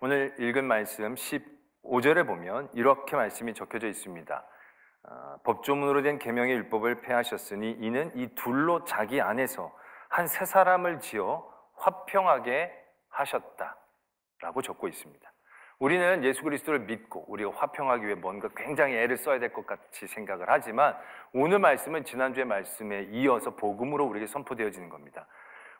오늘 읽은 말씀 15절에 보면 이렇게 말씀이 적혀져 있습니다. 법조문으로 된 계명의 율법을 폐하셨으니 이는 이 둘로 자기 안에서 한 새 사람을 지어 화평하게 하셨다 라고 적고 있습니다. 우리는 예수 그리스도를 믿고 우리가 화평하기 위해 뭔가 굉장히 애를 써야 될 것 같이 생각을 하지만 오늘 말씀은 지난주의 말씀에 이어서 복음으로 우리에게 선포되어지는 겁니다.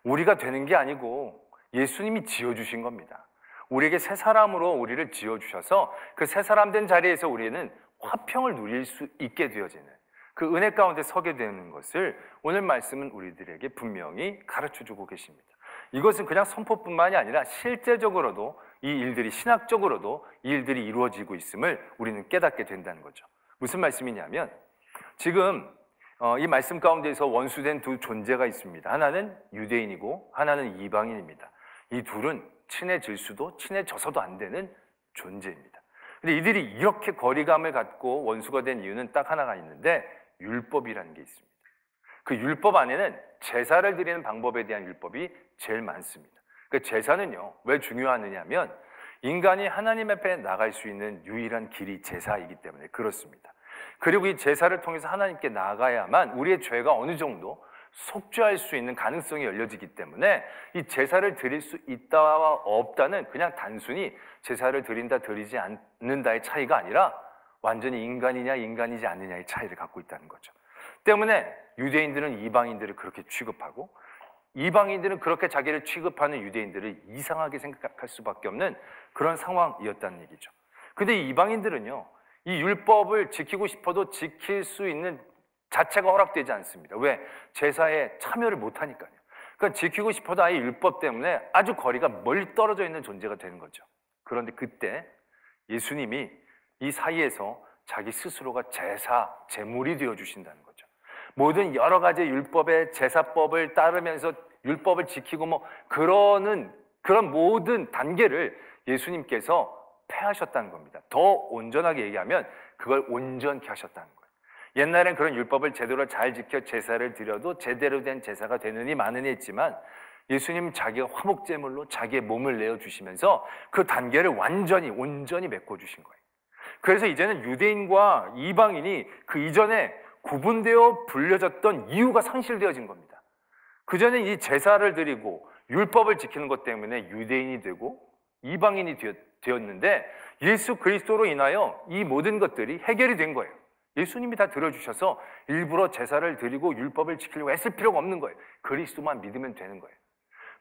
우리가 되는 게 아니고 예수님이 지어주신 겁니다. 우리에게 새 사람으로 우리를 지어주셔서 그 새 사람 된 자리에서 우리는 화평을 누릴 수 있게 되어지는 그 은혜 가운데 서게 되는 것을 오늘 말씀은 우리들에게 분명히 가르쳐주고 계십니다. 이것은 그냥 선포뿐만이 아니라 실제적으로도 이 일들이 신학적으로도 이 일들이 이루어지고 있음을 우리는 깨닫게 된다는 거죠. 무슨 말씀이냐면 지금 이 말씀 가운데에서 원수된 두 존재가 있습니다. 하나는 유대인이고 하나는 이방인입니다. 이 둘은 친해질 수도 친해져서도 안 되는 존재입니다. 근데 이들이 이렇게 거리감을 갖고 원수가 된 이유는 딱 하나가 있는데 율법이라는 게 있습니다. 그 율법 안에는 제사를 드리는 방법에 대한 율법이 제일 많습니다. 그 제사는요 왜 중요하느냐면 인간이 하나님 앞에 나갈 수 있는 유일한 길이 제사이기 때문에 그렇습니다. 그리고 이 제사를 통해서 하나님께 나가야만 우리의 죄가 어느 정도 속죄할 수 있는 가능성이 열려지기 때문에 이 제사를 드릴 수 있다와 없다는 그냥 단순히 제사를 드린다 드리지 않는다의 차이가 아니라 완전히 인간이냐 인간이지 않느냐의 차이를 갖고 있다는 거죠. 때문에 유대인들은 이방인들을 그렇게 취급하고 이방인들은 그렇게 자기를 취급하는 유대인들을 이상하게 생각할 수밖에 없는 그런 상황이었다는 얘기죠. 근데 이 이방인들은요 이 율법을 지키고 싶어도 지킬 수 있는 자체가 허락되지 않습니다. 왜? 제사에 참여를 못하니까요. 그러니까 지키고 싶어도 아예 율법 때문에 아주 거리가 멀리 떨어져 있는 존재가 되는 거죠. 그런데 그때 예수님이 이 사이에서 자기 스스로가 제사, 제물이 되어주신다는 거죠. 모든 여러 가지 율법의 제사법을 따르면서 율법을 지키고 그런 모든 단계를 예수님께서 폐하셨다는 겁니다. 더 온전하게 얘기하면 그걸 온전케 하셨다는 거예요. 옛날엔 그런 율법을 제대로 잘 지켜 제사를 드려도 제대로 된 제사가 되느니 마느니 했지만 예수님은 자기가 화목제물로 자기의 몸을 내어주시면서 그 단계를 온전히 메꿔주신 거예요. 그래서 이제는 유대인과 이방인이 그 이전에 구분되어 불려졌던 이유가 상실되어진 겁니다. 그전에 이 제사를 드리고 율법을 지키는 것 때문에 유대인이 되고 이방인이 되었는데 예수 그리스도로 인하여 이 모든 것들이 해결이 된 거예요. 예수님이 다 들어주셔서 일부러 제사를 드리고 율법을 지키려고 애쓸 필요가 없는 거예요. 그리스도만 믿으면 되는 거예요.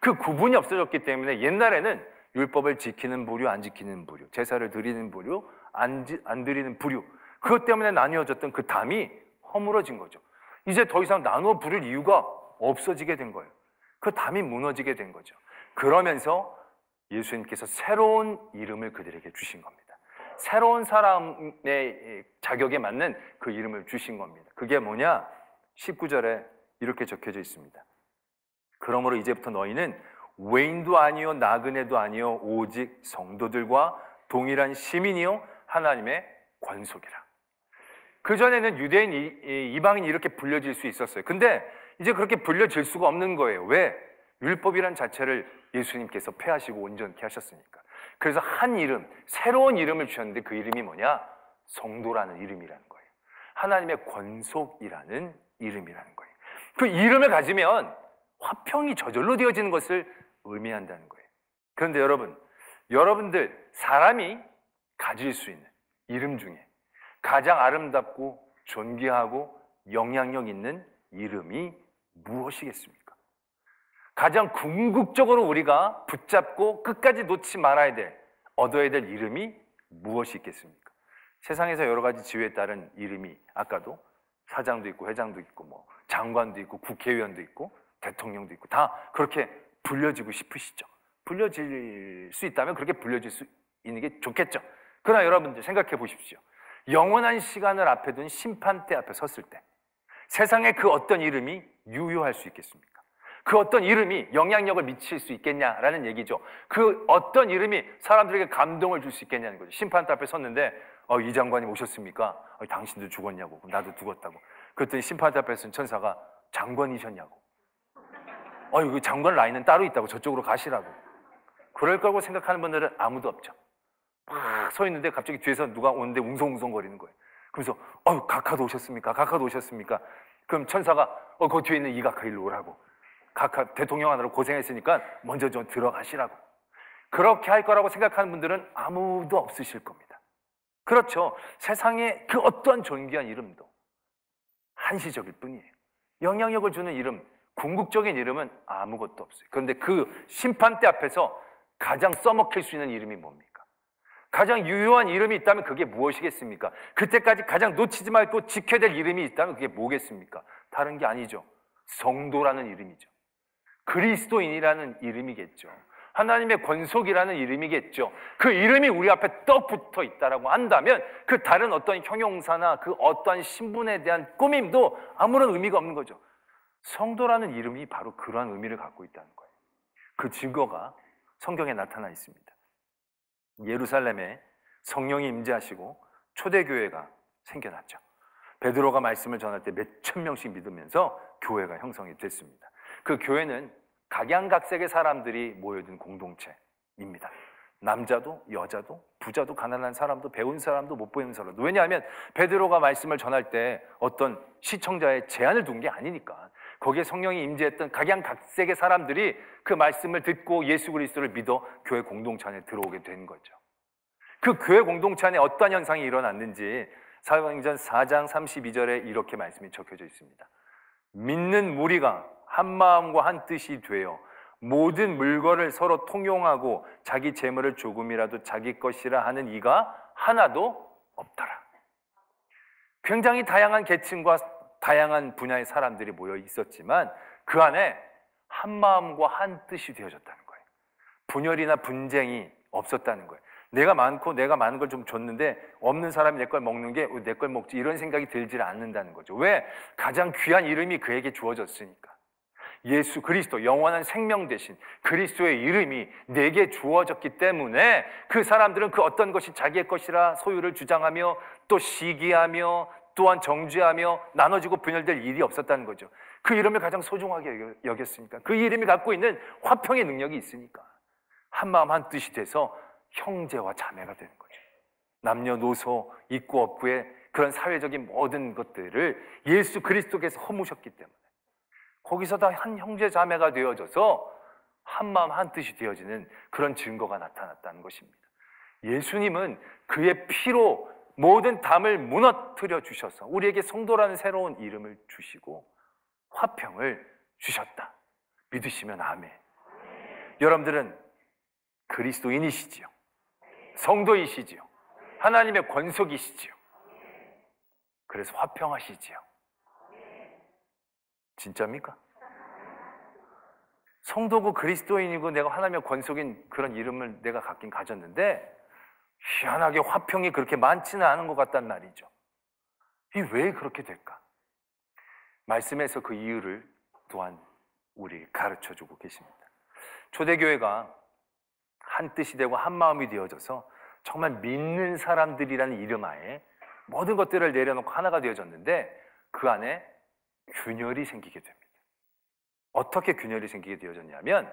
그 구분이 없어졌기 때문에 옛날에는 율법을 지키는 부류, 안 지키는 부류, 제사를 드리는 부류, 안 드리는 부류, 그것 때문에 나뉘어졌던 그 담이 허물어진 거죠. 이제 더 이상 나누어 부를 이유가 없어지게 된 거예요. 그 담이 무너지게 된 거죠. 그러면서 예수님께서 새로운 이름을 그들에게 주신 겁니다. 새로운 사람의 자격에 맞는 그 이름을 주신 겁니다. 그게 뭐냐? 19절에 이렇게 적혀져 있습니다. 그러므로 이제부터 너희는 외인도 아니요 나그네도 아니요 오직 성도들과 동일한 시민이요 하나님의 권속이라. 그전에는 유대인, 이방인이 이렇게 불려질 수 있었어요. 근데 이제 그렇게 불려질 수가 없는 거예요. 왜? 율법이란 자체를 예수님께서 폐하시고 온전케 하셨으니까. 그래서 한 이름, 새로운 이름을 주셨는데 그 이름이 뭐냐? 성도라는 이름이라는 거예요. 하나님의 권속이라는 이름이라는 거예요. 그 이름을 가지면 화평이 저절로 되어지는 것을 의미한다는 거예요. 그런데 여러분들 사람이 가질 수 있는 이름 중에 가장 아름답고 존귀하고 영향력 있는 이름이 무엇이겠습니까? 가장 궁극적으로 우리가 붙잡고 끝까지 놓지 말아야 될, 얻어야 될 이름이 무엇이 있겠습니까? 세상에서 여러 가지 지위에 따른 이름이 아까도 사장도 있고 회장도 있고 장관도 있고 국회의원도 있고 대통령도 있고 다 그렇게 불려지고 싶으시죠? 불려질 수 있다면 그렇게 불려질 수 있는 게 좋겠죠. 그러나 여러분들 생각해 보십시오. 영원한 시간을 앞에 둔 심판대 앞에 섰을 때 세상에 그 어떤 이름이 유효할 수 있겠습니까? 그 어떤 이름이 영향력을 미칠 수 있겠냐라는 얘기죠. 그 어떤 이름이 사람들에게 감동을 줄 수 있겠냐는 거죠. 심판대 앞에 섰는데 이 장관님 오셨습니까? 당신도 죽었냐고. 나도 죽었다고. 그랬더니 심판대 앞에 선 천사가 장관이셨냐고. 그 장관 라인은 따로 있다고. 저쪽으로 가시라고. 그럴 거라고 생각하는 분들은 아무도 없죠. 막 서 있는데 갑자기 뒤에서 누가 오는데 웅성웅성거리는 거예요. 그래서 각하도 오셨습니까? 각하도 오셨습니까? 그럼 천사가 그 뒤에 있는 이 각하 일로 오라고. 각하 대통령 하느라 고생했으니까 먼저 좀 들어가시라고. 그렇게 할 거라고 생각하는 분들은 아무도 없으실 겁니다. 그렇죠. 세상에 그 어떠한 존귀한 이름도 한시적일 뿐이에요. 영향력을 주는 이름, 궁극적인 이름은 아무것도 없어요. 그런데 그 심판대 앞에서 가장 써먹힐 수 있는 이름이 뭡니까? 가장 유효한 이름이 있다면 그게 무엇이겠습니까? 그때까지 가장 놓치지 말고 지켜야 될 이름이 있다면 그게 뭐겠습니까? 다른 게 아니죠. 성도라는 이름이죠. 그리스도인이라는 이름이겠죠. 하나님의 권속이라는 이름이겠죠. 그 이름이 우리 앞에 떡 붙어 있다라고 한다면 그 다른 어떤 형용사나 그 어떠한 신분에 대한 꾸밈도 아무런 의미가 없는 거죠. 성도라는 이름이 바로 그러한 의미를 갖고 있다는 거예요. 그 증거가 성경에 나타나 있습니다. 예루살렘에 성령이 임재하시고 초대교회가 생겨났죠. 베드로가 말씀을 전할 때 몇천 명씩 믿으면서 교회가 형성이 됐습니다. 그 교회는 각양각색의 사람들이 모여든 공동체입니다. 남자도 여자도 부자도 가난한 사람도 배운 사람도 못 배운 사람도. 왜냐하면 베드로가 말씀을 전할 때 어떤 시청자의 제한을 둔 게 아니니까. 거기에 성령이 임재했던 각양각색의 사람들이 그 말씀을 듣고 예수 그리스도를 믿어 교회 공동체 안에 들어오게 된 거죠. 그 교회 공동체 안에 어떠한 현상이 일어났는지 사도행전 4장 32절에 이렇게 말씀이 적혀져 있습니다. 믿는 무리가 한 마음과 한 뜻이 되어 모든 물건을 서로 통용하고 자기 재물을 조금이라도 자기 것이라 하는 이가 하나도 없더라. 굉장히 다양한 계층과 다양한 분야의 사람들이 모여 있었지만 그 안에 한 마음과 한 뜻이 되어졌다는 거예요. 분열이나 분쟁이 없었다는 거예요. 내가 많고 내가 많은 걸 좀 줬는데 없는 사람이 내 걸 먹는 게 내 걸 먹지 이런 생각이 들지 않는다는 거죠. 왜? 가장 귀한 이름이 그에게 주어졌으니까. 예수 그리스도, 영원한 생명 대신 그리스도의 이름이 내게 주어졌기 때문에 그 사람들은 그 어떤 것이 자기의 것이라 소유를 주장하며 또 시기하며 또한 정죄하며 나눠지고 분열될 일이 없었다는 거죠. 그 이름을 가장 소중하게 여겼으니까. 그 이름이 갖고 있는 화평의 능력이 있으니까 한 마음 한 뜻이 돼서 형제와 자매가 되는 거죠. 남녀노소 있고 없고의 그런 사회적인 모든 것들을 예수 그리스도께서 허무셨기 때문에 거기서 다 한 형제 자매가 되어져서 한 마음 한 뜻이 되어지는 그런 증거가 나타났다는 것입니다. 예수님은 그의 피로 모든 담을 무너뜨려 주셔서 우리에게 성도라는 새로운 이름을 주시고 화평을 주셨다. 믿으시면 아멘. 여러분들은 그리스도인이시지요. 성도이시지요. 하나님의 권속이시지요. 그래서 화평하시지요. 진짜입니까? 성도고 그리스도인이고 내가 하나님의 권속인 그런 이름을 내가 갖긴 가졌는데 희한하게 화평이 그렇게 많지는 않은 것 같단 말이죠. 이게 왜 그렇게 될까? 말씀에서 그 이유를 또한 우리 가르쳐주고 계십니다. 초대교회가 한 뜻이 되고 한 마음이 되어져서 정말 믿는 사람들이라는 이름 하에 모든 것들을 내려놓고 하나가 되어졌는데 그 안에 균열이 생기게 됩니다. 어떻게 균열이 생기게 되어졌냐면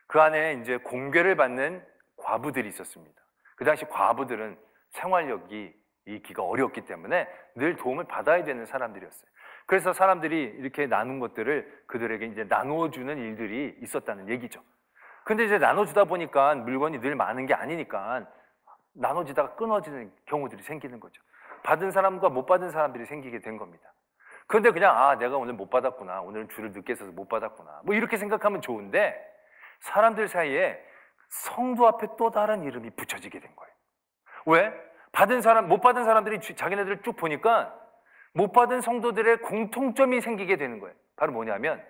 그 안에 이제 공궤를 받는 과부들이 있었습니다. 그 당시 과부들은 생활력이 있기가 어려웠기 때문에 늘 도움을 받아야 되는 사람들이었어요. 그래서 사람들이 이렇게 나눈 것들을 그들에게 이제 나누어주는 일들이 있었다는 얘기죠. 근데 이제 나눠주다 보니까 물건이 늘 많은 게 아니니까 나눠지다가 끊어지는 경우들이 생기는 거죠. 받은 사람과 못 받은 사람들이 생기게 된 겁니다. 그런데 그냥 내가 오늘 못 받았구나, 오늘은 줄을 늦게 서서 못 받았구나, 뭐 이렇게 생각하면 좋은데 사람들 사이에 성도 앞에 또 다른 이름이 붙여지게 된 거예요. 왜? 받은 사람, 못 받은 사람들이 자기네들을 쭉 보니까 못 받은 성도들의 공통점이 생기게 되는 거예요. 바로 뭐냐면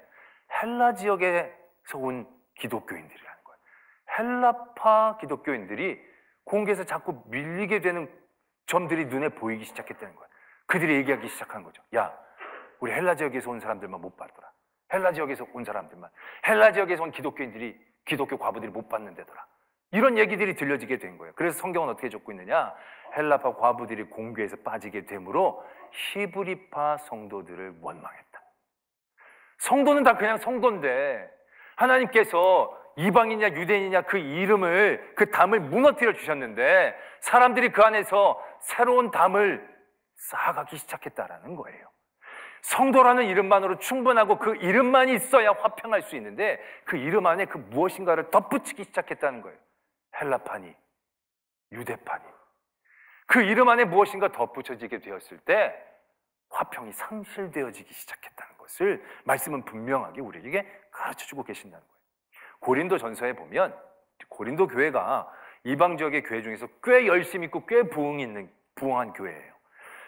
헬라 지역에서 온 기독교인들이라는 거예요. 헬라파 기독교인들이 공개에서 자꾸 밀리게 되는 점들이 눈에 보이기 시작했다는 거예요. 그들이 얘기하기 시작한 거죠. 야, 우리 헬라 지역에서 온 사람들만 못 받더라. 헬라 지역에서 온 사람들만, 헬라 지역에서 온 기독교인들이, 기독교 과부들이 못 받는데더라. 이런 얘기들이 들려지게 된 거예요. 그래서 성경은 어떻게 적고 있느냐? 헬라파 과부들이 공교에서 빠지게 되므로 히브리파 성도들을 원망했다. 성도는 다 그냥 성도인데 하나님께서 이방인이냐 유대인이냐 그 이름을, 그 담을 무너뜨려 주셨는데 사람들이 그 안에서 새로운 담을 쌓아가기 시작했다라는 거예요. 성도라는 이름만으로 충분하고 그 이름만이 있어야 화평할 수 있는데 그 이름 안에 그 무엇인가를 덧붙이기 시작했다는 거예요. 헬라파니, 유대파니. 그 이름 안에 무엇인가 덧붙여지게 되었을 때 화평이 상실되어지기 시작했다는 것을 말씀은 분명하게 우리에게 가르쳐주고 계신다는 거예요. 고린도 전서에 보면 고린도 교회가 이방 지역의 교회 중에서 꽤 열심히 있고 꽤 부흥한 교회예요.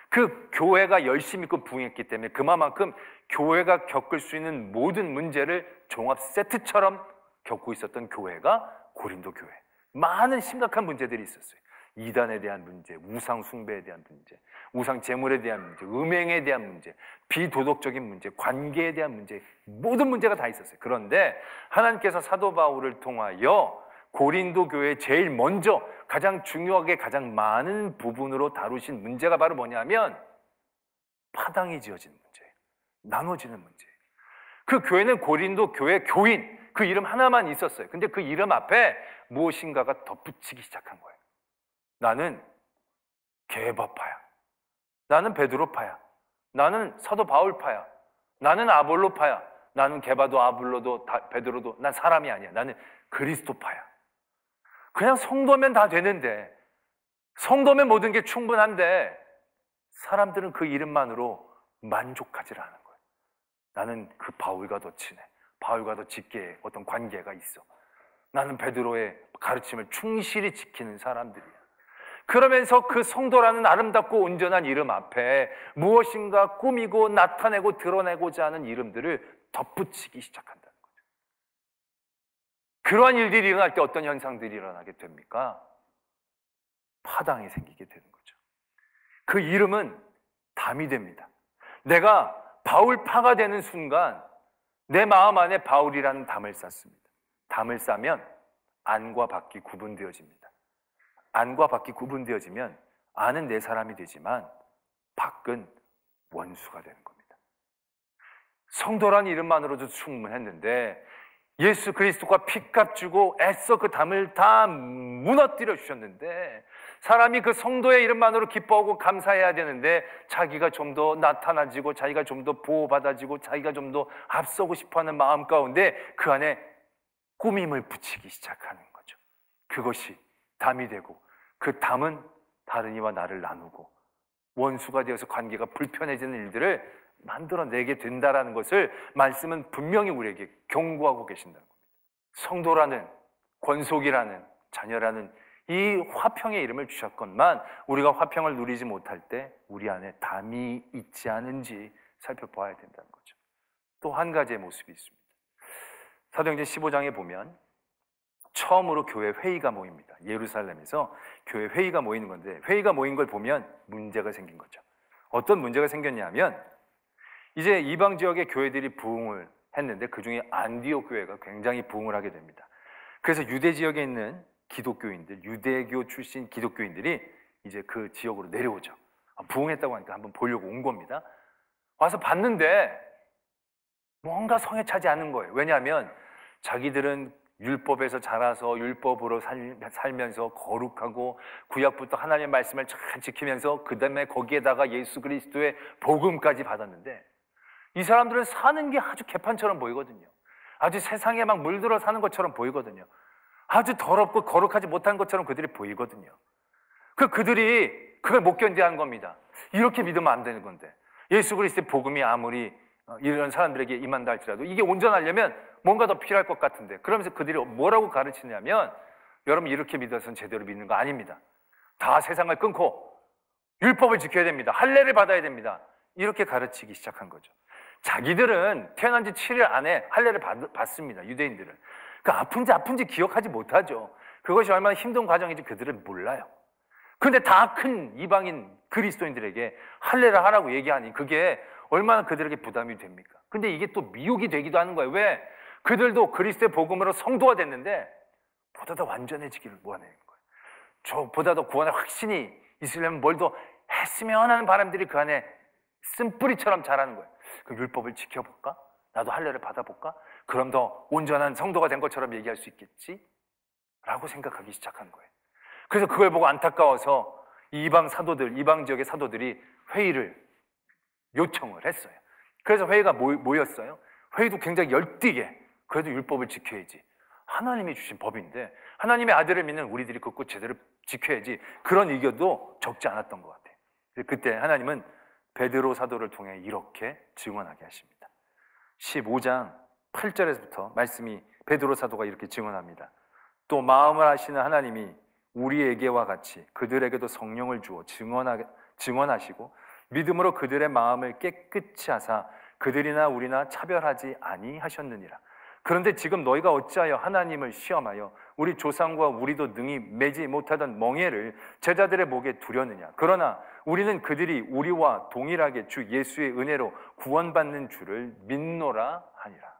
그 교회가 열심히 있고 부흥했기 때문에 그만큼 교회가 겪을 수 있는 모든 문제를 종합 세트처럼 겪고 있었던 교회가 고린도 교회. 많은 심각한 문제들이 있었어요. 이단에 대한 문제, 우상 숭배에 대한 문제, 우상 제물에 대한 문제, 음행에 대한 문제, 비도덕적인 문제, 관계에 대한 문제, 모든 문제가 다 있었어요. 그런데 하나님께서 사도 바울을 통하여 고린도 교회에 제일 먼저 가장 중요하게 가장 많은 부분으로 다루신 문제가 바로 뭐냐면 파당이 지어지는 문제예요. 나눠지는 문제예요. 그 교회는 고린도 교회 교인, 그 이름 하나만 있었어요. 근데 그 이름 앞에 무엇인가가 덧붙이기 시작한 거예요. 나는 게바파야. 나는 베드로파야. 나는 사도 바울파야. 나는 아볼로파야. 나는 게바도 아볼로도 베드로도 난 사람이 아니야. 나는 그리스도파야. 그냥 성도면 다 되는데, 성도면 모든 게 충분한데 사람들은 그 이름만으로 만족하지 않은 거예요. 나는 그 바울과 더 친해. 바울과 더 깊게 어떤 관계가 있어. 나는 베드로의 가르침을 충실히 지키는 사람들이야. 그러면서 그 성도라는 아름답고 온전한 이름 앞에 무엇인가 꾸미고 나타내고 드러내고자 하는 이름들을 덧붙이기 시작한다는 거죠. 그러한 일들이 일어날 때 어떤 현상들이 일어나게 됩니까? 파당이 생기게 되는 거죠. 그 이름은 담이 됩니다. 내가 바울파가 되는 순간 내 마음 안에 바울이라는 담을 쌓습니다. 담을 싸면 안과 밖이 구분되어집니다. 안과 밖이 구분되어지면 안은 내 사람이 되지만 밖은 원수가 되는 겁니다. 성도란 이름만으로도 충분했는데 예수 그리스도가 핏값 주고 애써 그 담을 다 무너뜨려 주셨는데 사람이 그 성도의 이름만으로 기뻐하고 감사해야 되는데 자기가 좀 더 나타나지고 자기가 좀 더 보호받아지고 자기가 좀 더 앞서고 싶어하는 마음 가운데 그 안에 꾸밈을 붙이기 시작하는 거죠. 그것이 담이 되고 그 담은 다른 이와 나를 나누고 원수가 되어서 관계가 불편해지는 일들을 만들어내게 된다는 것을 말씀은 분명히 우리에게 경고하고 계신다는 겁니다. 성도라는, 권속이라는, 자녀라는 이 화평의 이름을 주셨건만 우리가 화평을 누리지 못할 때 우리 안에 담이 있지 않은지 살펴봐야 된다는 거죠. 또 한 가지의 모습이 있습니다. 사도행전 15장에 보면 처음으로 교회 회의가 모입니다. 예루살렘에서 교회 회의가 모이는 건데 회의가 모인 걸 보면 문제가 생긴 거죠. 어떤 문제가 생겼냐면 이제 이방 지역의 교회들이 부흥을 했는데 그중에 안디옥 교회가 굉장히 부흥을 하게 됩니다. 그래서 유대 지역에 있는 기독교인들, 유대교 출신 기독교인들이 이제 그 지역으로 내려오죠. 부흥했다고 하니까 한번 보려고 온 겁니다. 와서 봤는데 뭔가 성에 차지 않는 거예요. 왜냐하면 자기들은 율법에서 자라서 율법으로 살면서 거룩하고 구약부터 하나님의 말씀을 잘 지키면서 그 다음에 거기에다가 예수 그리스도의 복음까지 받았는데 이 사람들은 사는 게 아주 개판처럼 보이거든요. 아주 세상에 막 물들어 사는 것처럼 보이거든요. 아주 더럽고 거룩하지 못한 것처럼 그들이 보이거든요. 그들이 그걸 못 견뎌하는 겁니다. 이렇게 믿으면 안 되는 건데 예수 그리스도의 복음이 아무리 이런 사람들에게 임한다 할지라도 이게 온전하려면 뭔가 더 필요할 것 같은데 그러면서 그들이 뭐라고 가르치냐면 여러분 이렇게 믿어서는 제대로 믿는 거 아닙니다. 다 세상을 끊고 율법을 지켜야 됩니다. 할례를 받아야 됩니다. 이렇게 가르치기 시작한 거죠. 자기들은 태어난 지 7일 안에 할례를 받습니다. 유대인들은. 아픈지 기억하지 못하죠. 그것이 얼마나 힘든 과정인지 그들은 몰라요. 그런데 다 큰 이방인 그리스도인들에게 할례를 하라고 얘기하니 그게 얼마나 그들에게 부담이 됩니까? 근데 이게 또 미혹이 되기도 하는 거예요. 왜? 그들도 그리스도의 복음으로 성도가 됐는데 보다 더 완전해지기를 원하는 거예요. 저보다 더 구원의 확신이 있으려면 뭘 더 했으면 하는 바람들이 그 안에 쓴뿌리처럼 자라는 거예요. 그 율법을 지켜볼까? 나도 할례를 받아볼까? 그럼 더 온전한 성도가 된 것처럼 얘기할 수 있겠지? 라고 생각하기 시작한 거예요. 그래서 그걸 보고 안타까워서 이방 지역의 사도들이 회의를 요청을 했어요. 그래서 회의가 모였어요. 회의도 굉장히 열띠게, 그래도 율법을 지켜야지. 하나님이 주신 법인데 하나님의 아들을 믿는 우리들이 그거 제대로 지켜야지. 그런 의견도 적지 않았던 것 같아요. 그때 하나님은 베드로 사도를 통해 이렇게 증언하게 하십니다. 15장 8절에서부터 말씀이 베드로 사도가 이렇게 증언합니다. 또 마음을 아시는 하나님이 우리에게와 같이 그들에게도 성령을 주어 증언하시고 믿음으로 그들의 마음을 깨끗이 하사 그들이나 우리나 차별하지 아니하셨느니라. 그런데 지금 너희가 어찌하여 하나님을 시험하여 우리 조상과 우리도 능히 매지 못하던 멍에를 제자들의 목에 두려느냐. 그러나 우리는 그들이 우리와 동일하게 주 예수의 은혜로 구원받는 줄을 믿노라 하니라.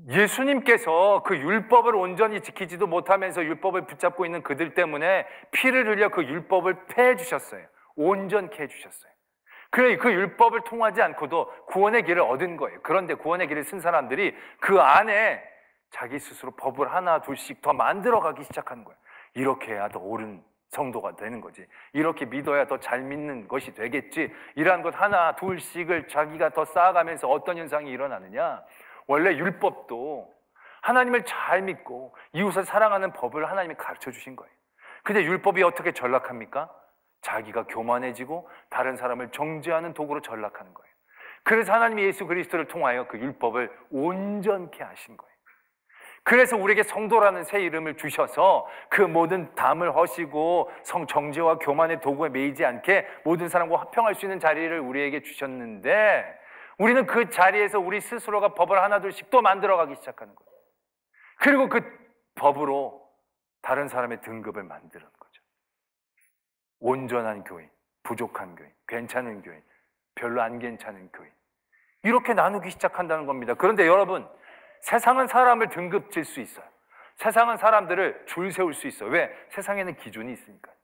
예수님께서 그 율법을 온전히 지키지도 못하면서 율법을 붙잡고 있는 그들 때문에 피를 흘려 그 율법을 폐해 주셨어요. 온전케 해주셨어요. 그래, 그 율법을 통하지 않고도 구원의 길을 얻은 거예요. 그런데 구원의 길을 쓴 사람들이 그 안에 자기 스스로 법을 하나 둘씩 더 만들어가기 시작하는 거예요. 이렇게 해야 더 옳은 성도가 되는 거지, 이렇게 믿어야 더 잘 믿는 것이 되겠지, 이러한 것 하나 둘씩을 자기가 더 쌓아가면서 어떤 현상이 일어나느냐. 원래 율법도 하나님을 잘 믿고 이웃을 사랑하는 법을 하나님이 가르쳐 주신 거예요. 근데 율법이 어떻게 전락합니까? 자기가 교만해지고 다른 사람을 정죄하는 도구로 전락하는 거예요. 그래서 하나님이 예수 그리스도를 통하여 그 율법을 온전케 하신 거예요. 그래서 우리에게 성도라는 새 이름을 주셔서 그 모든 담을 허시고 정죄와 교만의 도구에 매이지 않게 모든 사람과 화평할 수 있는 자리를 우리에게 주셨는데, 우리는 그 자리에서 우리 스스로가 법을 하나둘씩 또 만들어가기 시작하는 거예요. 그리고 그 법으로 다른 사람의 등급을 만드는 거죠. 온전한 교인, 부족한 교인, 괜찮은 교인, 별로 안 괜찮은 교인, 이렇게 나누기 시작한다는 겁니다. 그런데 여러분, 세상은 사람을 등급질 수 있어요. 세상은 사람들을 줄 세울 수 있어요. 왜? 세상에는 기준이 있으니까요.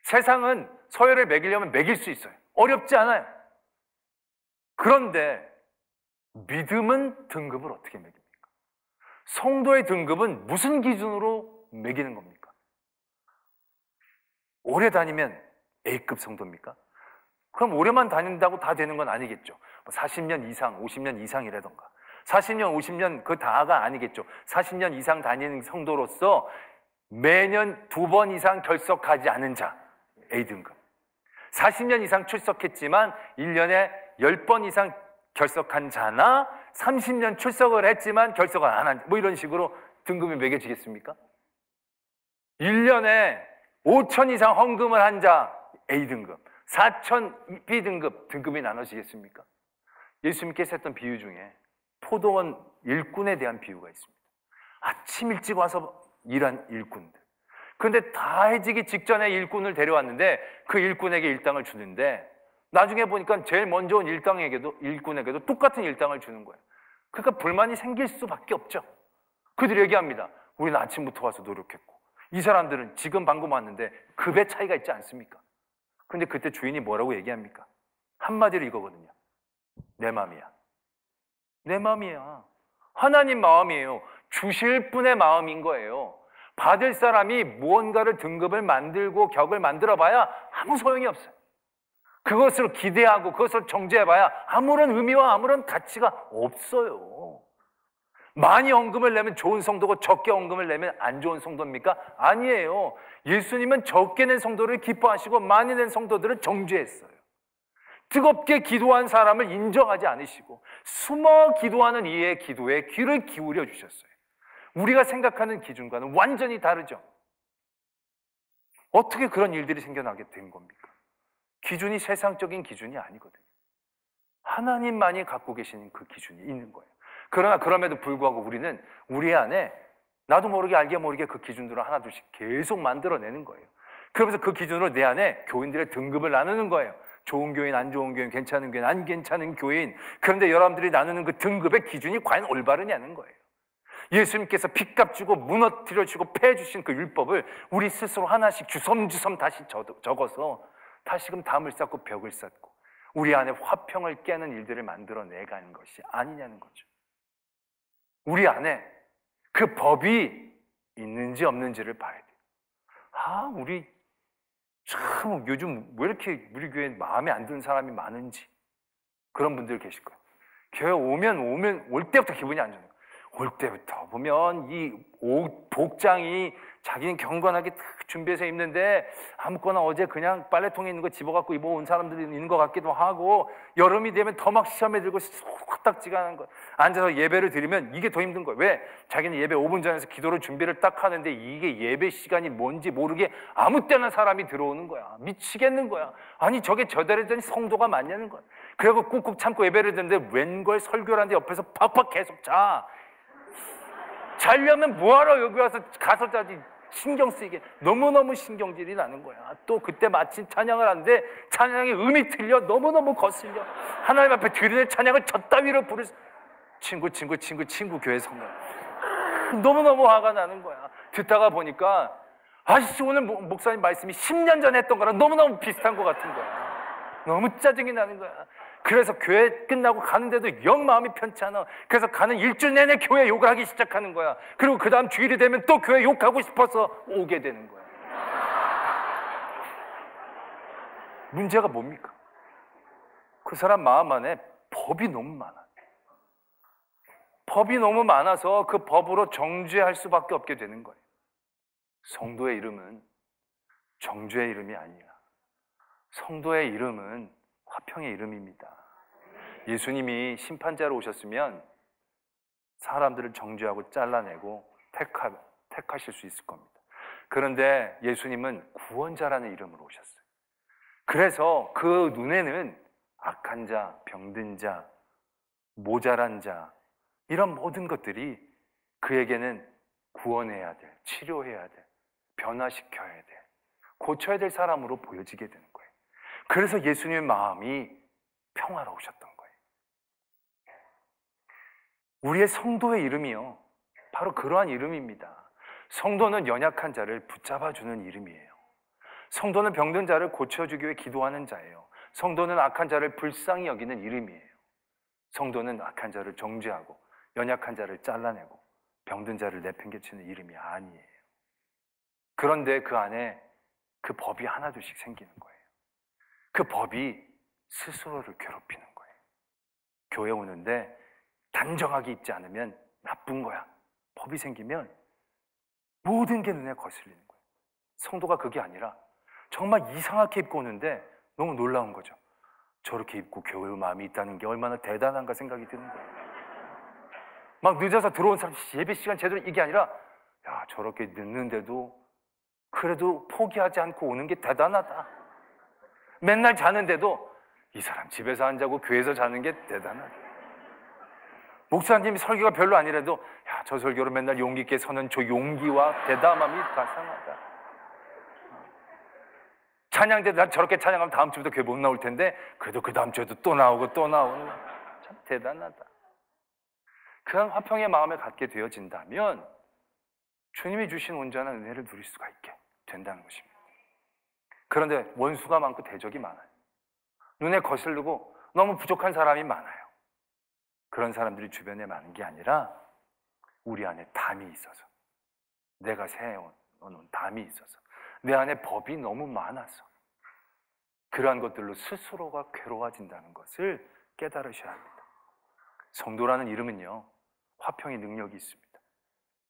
세상은 서열을 매기려면 매길 수 있어요. 어렵지 않아요. 그런데 믿음은 등급을 어떻게 매깁니까? 성도의 등급은 무슨 기준으로 매기는 겁니까? 오래 다니면 A급 성도입니까? 그럼 오래만 다닌다고 다 되는 건 아니겠죠. 40년 이상, 50년 이상이라던가 40년, 50년 그 다가 아니겠죠. 40년 이상 다니는 성도로서 매년 2번 이상 결석하지 않은 자, A등급. 40년 이상 출석했지만 1년에 10번 이상 결석한 자나 30년 출석을 했지만 결석을 안 한, 뭐 이런 식으로 등급이 매겨지겠습니까? 1년에 5천 이상 헌금을 한 자 A등급, 4천 B등급, 등급이 나눠지겠습니까? 예수님께서 했던 비유 중에 포도원 일꾼에 대한 비유가 있습니다. 아침 일찍 와서 일한 일꾼들. 그런데 다 해지기 직전에 일꾼을 데려왔는데 그 일꾼에게 일당을 주는데 나중에 보니까 제일 먼저 온 일꾼에게도 똑같은 일당을 주는 거예요. 그러니까 불만이 생길 수밖에 없죠. 그들이 얘기합니다. 우리는 아침부터 와서 노력했고 이 사람들은 지금 방금 왔는데 급의 차이가 있지 않습니까? 근데 그때 주인이 뭐라고 얘기합니까? 한마디로 이거거든요. 내 마음이야. 내 마음이야. 하나님 마음이에요. 주실 분의 마음인 거예요. 받을 사람이 무언가를 등급을 만들고 격을 만들어 봐야 아무 소용이 없어요. 그것을 기대하고 그것을 정죄해봐야 아무런 의미와 아무런 가치가 없어요. 많이 헌금을 내면 좋은 성도고 적게 헌금을 내면 안 좋은 성도입니까? 아니에요. 예수님은 적게 낸 성도를 기뻐하시고 많이 낸 성도들을 정죄했어요. 뜨겁게 기도한 사람을 인정하지 않으시고 숨어 기도하는 이의 기도에 귀를 기울여 주셨어요. 우리가 생각하는 기준과는 완전히 다르죠. 어떻게 그런 일들이 생겨나게 된 겁니까? 기준이 세상적인 기준이 아니거든요. 하나님만이 갖고 계시는 그 기준이 있는 거예요. 그러나 그럼에도 불구하고 우리는 우리 안에 나도 모르게 알게 모르게 그 기준들을 하나 둘씩 계속 만들어내는 거예요. 그러면서 그 기준으로 내 안에 교인들의 등급을 나누는 거예요. 좋은 교인, 안 좋은 교인, 괜찮은 교인, 안 괜찮은 교인. 그런데 여러분들이 나누는 그 등급의 기준이 과연 올바르냐는 거예요. 예수님께서 핏값 주고 무너뜨려 주고 패해 주신 그 율법을 우리 스스로 하나씩 주섬주섬 다시 적어서 다시금 담을 쌓고 벽을 쌓고 우리 안에 화평을 깨는 일들을 만들어내가는 것이 아니냐는 거죠. 우리 안에 그 법이 있는지 없는지를 봐야 돼요. 우리 참 요즘 왜 이렇게 우리 교회에 마음에 안 드는 사람이 많은지 그런 분들 계실 거예요. 교회 오면 올 때부터 기분이 안 좋아요. 올 때부터 보면 이 옷 복장이 자기는 경건하게 딱 준비해서 입는데 아무거나 어제 그냥 빨래통에 있는 거 집어갖고 입어온 사람들이 있는 것 같기도 하고, 여름이 되면 더 막 시험에 들고 코딱지가 하는 거. 앉아서 예배를 드리면 이게 더 힘든 거예요. 왜? 자기는 예배 5분 전에서 기도를 준비를 딱 하는데 이게 예배 시간이 뭔지 모르게 아무 때나 사람이 들어오는 거야. 미치겠는 거야. 아니 저게 저대로더니 성도가 맞냐는 거야. 그리고 꾹꾹 참고 예배를 듣는데 웬걸 설교를 하는데 옆에서 팍팍 계속 자. 자려면 뭐하러 여기 와서 가서 자지. 신경 쓰이게 너무너무 신경질이 나는 거야. 또 그때 마침 찬양을 하는데 찬양의 음이 틀려 너무너무 거슬려. 하나님 앞에 드리는 찬양을 저따위로 부를 친구 교회 성도 너무너무 화가 나는 거야. 듣다가 보니까 아저씨 오늘 목사님 말씀이 10년 전에 했던 거랑 너무너무 비슷한 것 같은 거야. 너무 짜증이 나는 거야. 그래서 교회 끝나고 가는데도 영 마음이 편치 않아. 그래서 가는 일주일 내내 교회 욕을 하기 시작하는 거야. 그리고 그 다음 주일이 되면 또 교회 욕하고 싶어서 오게 되는 거야. 문제가 뭡니까? 그 사람 마음 안에 법이 너무 많아. 법이 너무 많아서 그 법으로 정죄할 수밖에 없게 되는 거예요. 성도의 이름은 정죄의 이름이 아니야. 성도의 이름은 화평의 이름입니다. 예수님이 심판자로 오셨으면 사람들을 정죄하고 잘라내고 택하실 수 있을 겁니다. 그런데 예수님은 구원자라는 이름으로 오셨어요. 그래서 그 눈에는 악한 자, 병든 자, 모자란 자, 이런 모든 것들이 그에게는 구원해야 돼, 치료해야 돼, 변화시켜야 돼, 고쳐야 될 사람으로 보여지게 되는 거예요. 그래서 예수님의 마음이 평화로우셨던 거예요. 우리의 성도의 이름이요, 바로 그러한 이름입니다. 성도는 연약한 자를 붙잡아주는 이름이에요. 성도는 병든 자를 고쳐주기 위해 기도하는 자예요. 성도는 악한 자를 불쌍히 여기는 이름이에요. 성도는 악한 자를 정죄하고 연약한 자를 잘라내고 병든 자를 내팽개치는 이름이 아니에요. 그런데 그 안에 그 법이 하나둘씩 생기는 거예요. 그 법이 스스로를 괴롭히는 거예요. 교회 오는데 단정하게 입지 않으면 나쁜 거야. 법이 생기면 모든 게 눈에 거슬리는 거예요. 성도가 그게 아니라 정말 이상하게 입고 오는데 너무 놀라운 거죠. 저렇게 입고 교회 마음이 있다는 게 얼마나 대단한가 생각이 드는 거예요. 막 늦어서 들어온 사람 예배 시간 제대로 이게 아니라 야, 저렇게 늦는데도 그래도 포기하지 않고 오는 게 대단하다. 맨날 자는데도 이 사람 집에서 안 자고 교회에서 자는 게 대단하다. 목사님이 설교가 별로 아니라도 야, 저 설교로 맨날 용기 있게 서는 저 용기와 대담함이 가상하다. 찬양 때 난 저렇게 찬양하면 다음 주부터 교회 못 나올 텐데 그래도 그 다음 주에도 또 나오고 또 나오는 참 대단하다. 그런 화평의 마음을 갖게 되어진다면 주님이 주신 온전한 은혜를 누릴 수가 있게 된다는 것입니다. 그런데 원수가 많고 대적이 많아요. 눈에 거슬리고 너무 부족한 사람이 많아요. 그런 사람들이 주변에 많은 게 아니라 우리 안에 담이 있어서, 내가 세워놓은 담이 있어서, 내 안에 법이 너무 많아서 그러한 것들로 스스로가 괴로워진다는 것을 깨달으셔야 합니다. 성도라는 이름은요, 화평의 능력이 있습니다.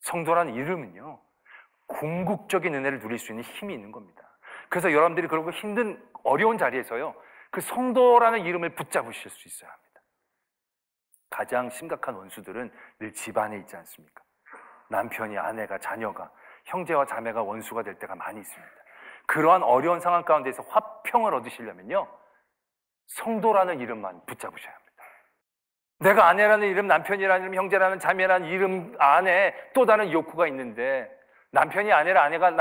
성도라는 이름은요, 궁극적인 은혜를 누릴 수 있는 힘이 있는 겁니다. 그래서 여러분들이 그러고 힘든 어려운 자리에서요, 그 성도라는 이름을 붙잡으실 수 있어야 합니다. 가장 심각한 원수들은 늘 집안에 있지 않습니까? 남편이, 아내가, 자녀가, 형제와 자매가 원수가 될 때가 많이 있습니다. 그러한 어려운 상황 가운데서 화평을 얻으시려면요, 성도라는 이름만 붙잡으셔야 합니다. 내가 아내라는 이름, 남편이라는 이름, 형제라는 자매라는 이름 안에 또 다른 욕구가 있는데 남편이 아내라 아내가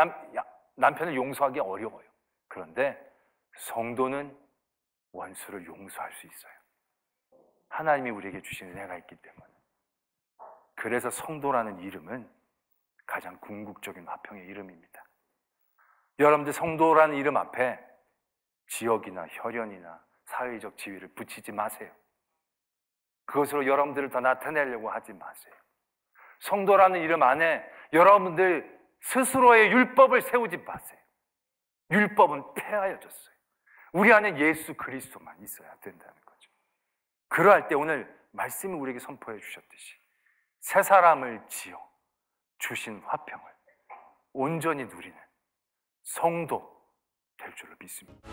남편을 용서하기 어려워요. 그런데 성도는 원수를 용서할 수 있어요. 하나님이 우리에게 주신 은혜가 있기 때문에. 그래서 성도라는 이름은 가장 궁극적인 화평의 이름입니다. 여러분들 성도라는 이름 앞에 지역이나 혈연이나 사회적 지위를 붙이지 마세요. 그것으로 여러분들을 더 나타내려고 하지 마세요. 성도라는 이름 안에 여러분들 스스로의 율법을 세우지 마세요. 율법은 폐하여졌어요. 우리 안에 예수 그리스도만 있어야 된다는 거죠. 그러할 때 오늘 말씀이 우리에게 선포해 주셨듯이 새 사람을 지어 주신 화평을 온전히 누리는 성도 될 줄로 믿습니다.